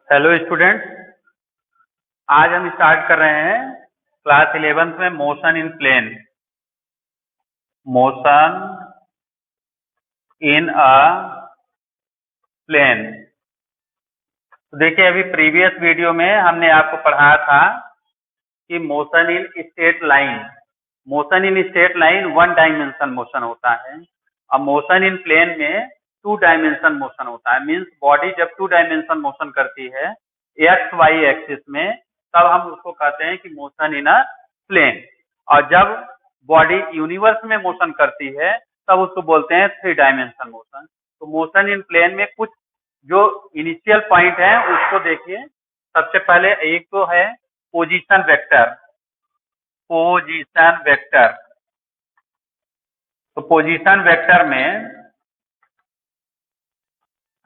Hello students, आज हम start कर रहे हैं क्लास 11th में motion in plane. Motion in a plane. तो देखिए, अभी प्रीवियस वीडियो में हमने आपको पढ़ाया था कि motion in straight line, motion in straight line 1 dimension motion होता है। अब मोशन इन प्लेन में 2 डायमेंशन मोशन होता है। मींस बॉडी जब 2 डायमेंशन मोशन करती है एक्स वाई एक्सिस में, तब हम उसको कहते हैं कि मोशन इन अ प्लेन। और जब बॉडी यूनिवर्स में मोशन करती है तब उसको बोलते हैं 3 डायमेंशन मोशन। तो मोशन इन प्लेन में कुछ जो इनिशियल पॉइंट है उसको देखिए। सबसे पहले एक तो है पोजीशन वेक्टर। पोजीशन वेक्टर, तो पोजीशन वेक्टर में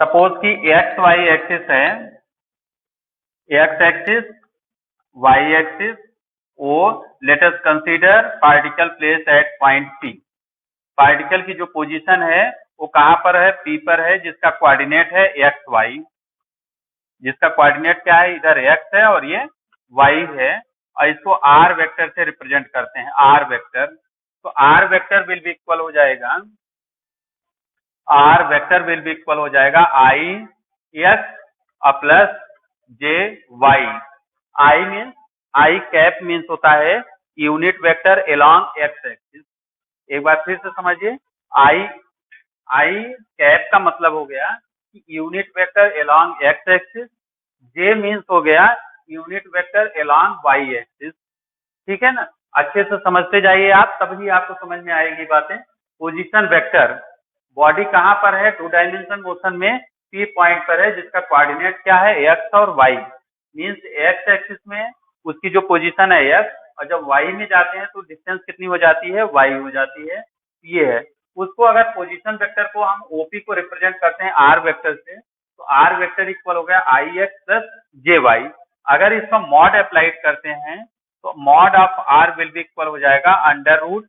सपोज कि एक्स वाई एक्सिस है, एक्स एक्सिस वाई एक्सिस, वो late us consider particle place at point P. Particle की जो पोजीशन है वो कहां पर है? पी पर है, जिसका कोऑर्डिनेट है एक्स वाई। जिसका कोऑर्डिनेट क्या है? इधर एक्स है और ये वाई है, और इसको आर वेक्टर से रिप्रेजेंट करते हैं, आर वेक्टर। तो R vector will be equal हो जाएगा, R vector will be equal हो जाएगा I x plus J Y. I means, I cap means होता है unit vector along X axis. एक बार फिर से समझिए, आई आई कैप का मतलब हो गया कि unit vector along X axis. J means हो गया unit vector along Y axis. ठीक है ना? अच्छे से समझते जाइए आप, तभी आपको समझ में आएगी बातें। पोजीशन वेक्टर, बॉडी कहां पर है? 2 डायमेंशन मोशन में पी पॉइंट पर है, जिसका कोऑर्डिनेट क्या है? एक्स और वाई। मीन्स एक्स एक्सिस में उसकी जो पोजीशन है एक्स, और जब वाई में जाते हैं तो डिस्टेंस कितनी हो जाती है? वाई हो जाती है। ये है उसको, अगर पोजीशन वेक्टर को हम ओपी को रिप्रेजेंट करते हैं आर वेक्टर से, तो आर वेक्टर इक्वल हो गया i x plus J y. अगर इसका मॉड अप्लाइड करते हैं तो mod of r will be equal हो जाएगा under root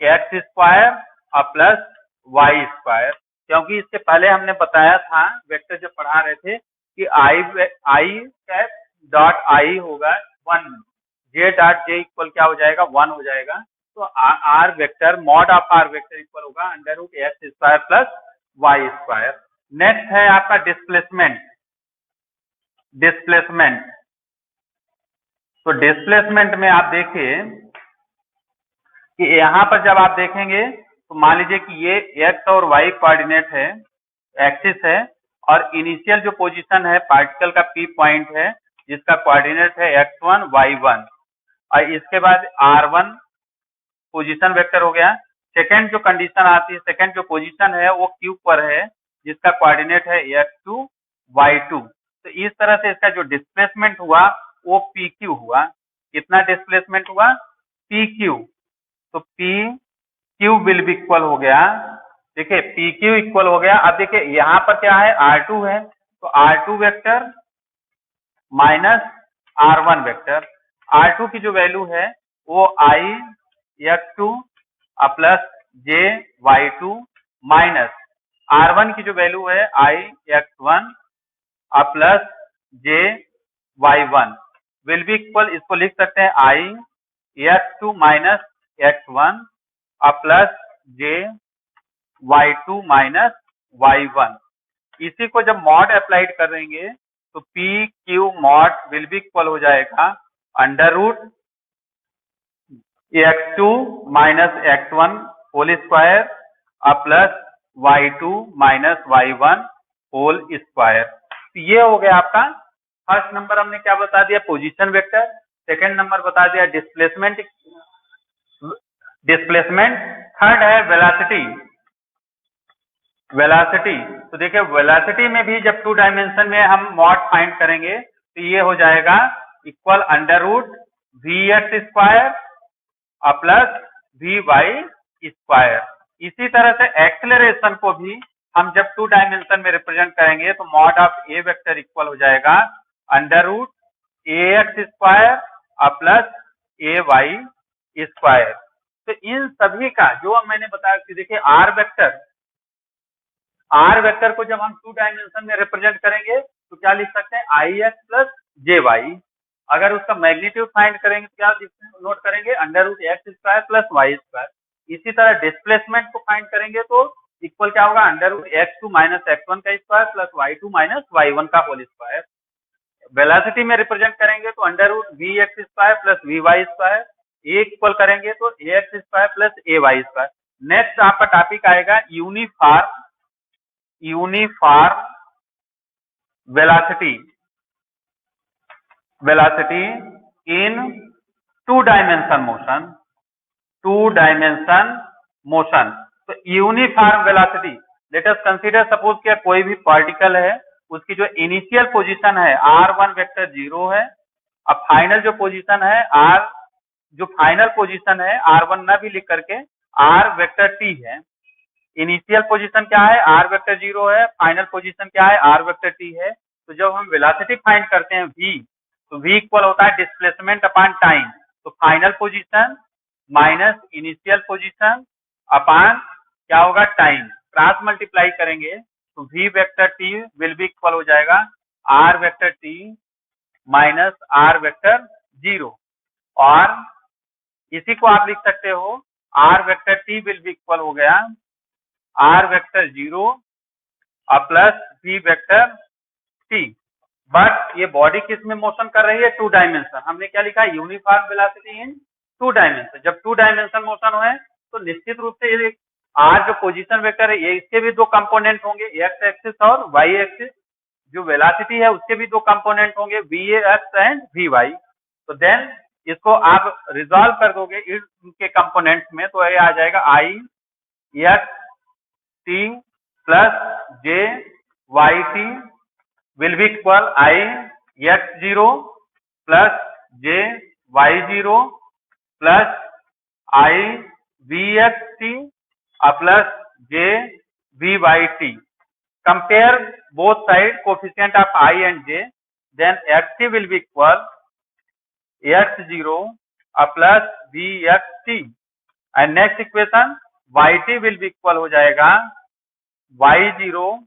x square plus Y square. क्योंकि इसके पहले हमने बताया था, वेक्टर जब पढ़ा रहे थे, कि आई कैप डॉट आई होगा 1, जे डॉट जे इक्वल क्या हो जाएगा? 1 हो जाएगा। तो R vector, mod of R vector equal होगा under root x square plus Y square. Next है आपका डिस्प्लेसमेंट। डिस्प्लेसमेंट, तो डिस्प्लेसमेंट में आप देखिए कि यहां पर जब आप देखेंगे तो मान लीजिए कि ये एक्स और वाई कोऑर्डिनेट है, एक्सिस है, और इनिशियल जो पोजीशन है पार्टिकल का पी पॉइंट है, जिसका कोऑर्डिनेट है x1 y1, और इसके बाद r1 पोजीशन वेक्टर हो गया। सेकंड जो कंडीशन आती है, सेकंड जो पोजीशन है वो क्यू पर है, जिसका कोऑर्डिनेट है x2 y2। तो इस तरह से इसका जो डिस्प्लेसमेंट हुआ वो पी क्यू हुआ। कितना डिस्प्लेसमेंट हुआ? P Q. तो P Q will be equal हो गया, देखिए पी क्यू इक्वल हो गया। अब देखिए यहाँ पर क्या है? R2 है, तो R2 vector minus R1 vector. R2 की जो वैल्यू है वो आई x2 plus j y2 minus R1 की जो वैल्यू है i x1 plus j y1 will be equal, इसको लिख सकते हैं i x2 minus x1 plus j y2 minus y1। इसी को जब मॉड अप्लाइड करेंगे तो P q mod will be equal हो जाएगा under root x2 minus x1 whole square plus y2 minus y1 whole square. तो ये हो गया आपका फर्स्ट नंबर। हमने क्या बता दिया? Position vector. सेकंड नंबर बता दिया डिस्प्लेसमेंट। डिस्प्लेसमेंट थर्ड है वेलोसिटी। वेलोसिटी, तो देखिए वेलोसिटी में भी जब 2 डायमेंशन में हम मॉड फाइंड करेंगे तो ये हो जाएगा equal under root we x square plus we Y square. इसी तरह से एक्सेलरेशन को भी हम जब 2 डायमेंशन में रिप्रेजेंट करेंगे तो mod of A vector equal हो जाएगा under root A X square plus A Y square. तो इन सभी का जो मैंने बताया कि देखिए आर वेक्टर को जब हम 2 डायमेंशन में रिप्रेजेंट करेंगे तो क्या लिख सकते हैं i x plus J y. अगर उसका मैग्नीट्यूड फाइंड करेंगे तो क्या नोट करेंगे under root x square plus Y square. इसी तरह डिस्प्लेसमेंट को फाइंड करेंगे तो इक्वल क्या होगा under root X two minus X one का square plus Y two minus Y one का होल स्क्वायर। वेलोसिटी में रिप्रेजेंट करेंगे तो under root we x square plus we Y square. A equal करेंगे तो A X square plus A Y square. Next आपका topic आएगा uniform velocity in two dimension motion. तो uniform velocity let us consider suppose कि कोई भी particle है, उसकी जो इनिशियल पोजीशन है r1 वेक्टर 0 है। अब फाइनल जो पोजीशन है फाइनल पोजीशन है r1 ना भी लिख करके r वेक्टर t है। इनिशियल पोजीशन क्या है r वेक्टर 0 है, फाइनल पोजीशन क्या है r वेक्टर t है। तो जब हम वेलोसिटी फाइंड करते हैं v, तो v इक्वल होता है डिस्प्लेसमेंट अपॉन टाइम। तो final position minus initial position upon क्या होगा टाइम, क्रॉस मल्टीप्लाई करेंगे तो v vector t will be equal हो जाएगा r vector t minus r vector 0। और इसी को आप लिख सकते हो r vector t will be equal हो गया r vector 0 plus v vector t। But ये बॉडी किस में मोशन कर रही है, टू डायमेंशन। हमने क्या लिखा है uniform velocity in two dimension. जब टू डायमेंशन मोशन हुए तो निश्चित रूप से ये आर जो पोजीशन वेक्टर है ये इसके भी दो कंपोनेंट होंगे, एक्स एक्सिस और वाई एक्सिस। जो वेलोसिटी है उसके भी दो कंपोनेंट होंगे, v x and we y. तो देन इसको आप रिजॉल्व कर दोगे इनके कंपोनेंट्स में, तो ये आ जाएगा I X T plus J Y T will be equal I x0 plus j y0 plus I vxt plus j vyt. Compare both side coefficient of I and j, then xt will be equal x0 plus vxt and next equation yt will be equal हो जाएगा y0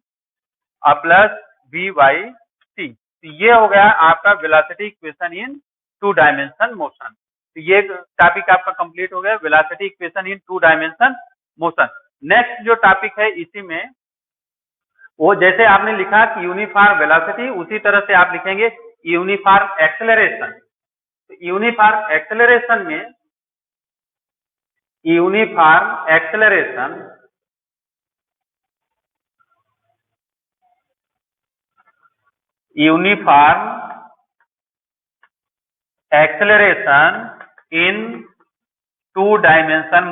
plus we Y T. तो ये हो गया आपका velocity equation in two dimension motion. तो ये topic आपका कंप्लीट हो गया, velocity equation in two dimension motion. Next जो टॉपिक है इसी में वो जैसे आपने लिखा कि यूनिफॉर्म वेलोसिटी, उसी तरह से आप लिखेंगे यूनिफॉर्म एक्सेलरेशन। तो यूनिफॉर्म एक्सेलरेशन में uniform acceleration in two dimension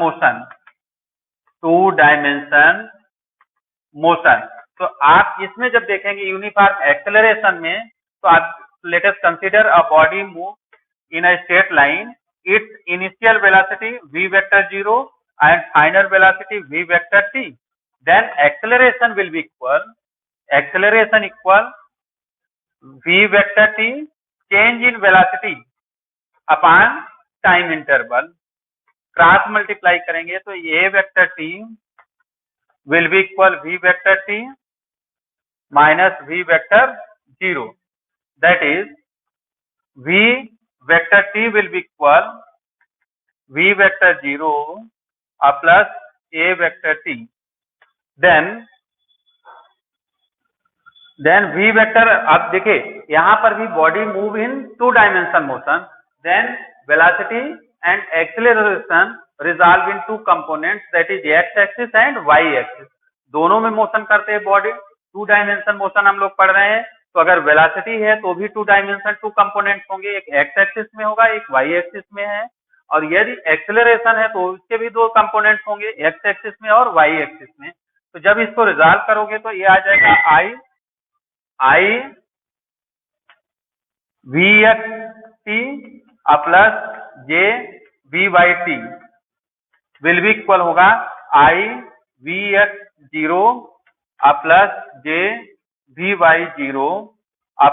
motion. तो आप इसमें जब देखेंगे यूनिफॉर्म एक्सेलरेशन में, तो आप late us consider a body move in a straight line, it's initial velocity v vector 0 and final velocity v vector t, then acceleration will be equal v vector t change in velocity upon time interval. Cross multiply करेंगे तो a vector t will be equal v vector t minus v vector 0, that is v vector t will be equal v vector 0 plus a vector t। Then v vector, अब देखिए यहाँ पर भी body move in two dimension motion, then velocity and acceleration resolve in two components, that is x axis and y axis. दोनों में motion करते हैं body, to dimension motion हम लोग पढ़ रहे हैं। तो अगर वेलोसिटी है तो भी टू डायमेंशन टू कंपोनेंट्स होंगे, एक एक्स एक्सिस में होगा एक वाई एक्सिस में है। और यदि एक्सेलरेशन है तो उसके भी दो कंपोनेंट्स होंगे, एक्स एक्सिस में और वाई एक्सिस में। तो जब इसको रिजॉल्व करोगे तो ये आ जाएगा I V X T plus J V Y T will be equal होगा I V X 0 plus J V Y 0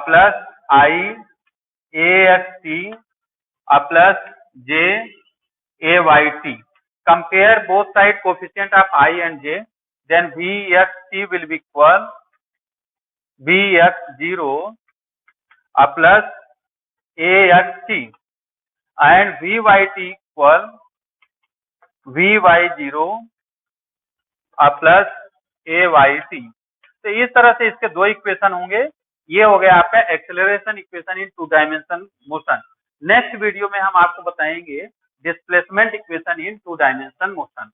plus I A X T plus J A Y T. Compare both side coefficient of I and J, then V X T will be equal be X zero plus A X T and we Y T equal V Y zero plus A Y T. तो इस तरह से इसके दो equation होंगे। ये हो गया आपका acceleration equation in two dimension motion. Next video में हम आपको बताएंगे displacement equation in two dimension motion.